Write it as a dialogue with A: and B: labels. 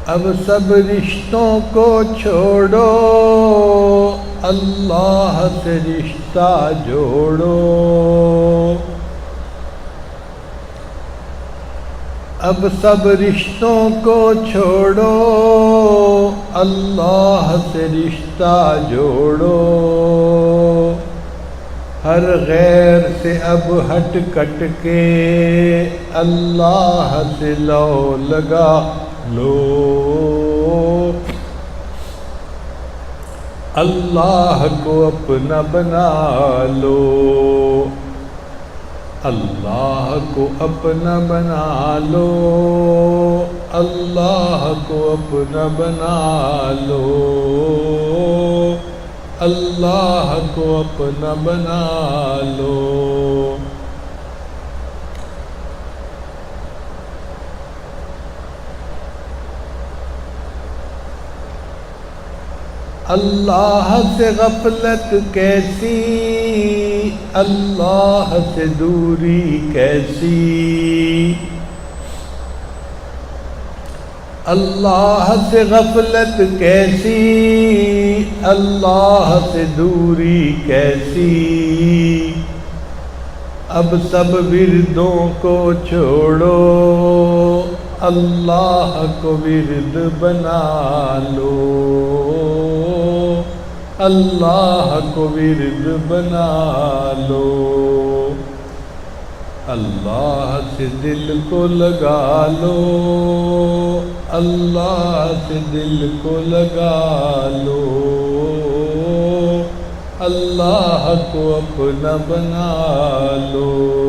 A: اب سب رشتوں کو چھوڑو، اللہ سے رشتہ جوڑو۔ اب سب رشتوں کو چھوڑو، اللہ سے رشتہ جوڑو۔ ہر غیر سے اب ہٹ کٹ کے اللہ سے لو لگا لو۔ اللہ کو اپنا بنا لو، اللہ کو اپنا بنا لو، اللہ کو اپنا بنا لو، اللہ کو اپنا بنا لو۔ اللہ سے غفلت کیسی، اللہ سے دوری کیسی۔ اللہ سے غفلت کیسی، اللہ سے دوری کیسی۔ اب سب وردوں کو چھوڑو، اللہ کو ورد بنا لو، اللہ کو ورد بنا لو۔ اللہ سے دل کو لگا لو، اللہ سے دل کو لگا لو، اللہ کو اپنا بنا لو۔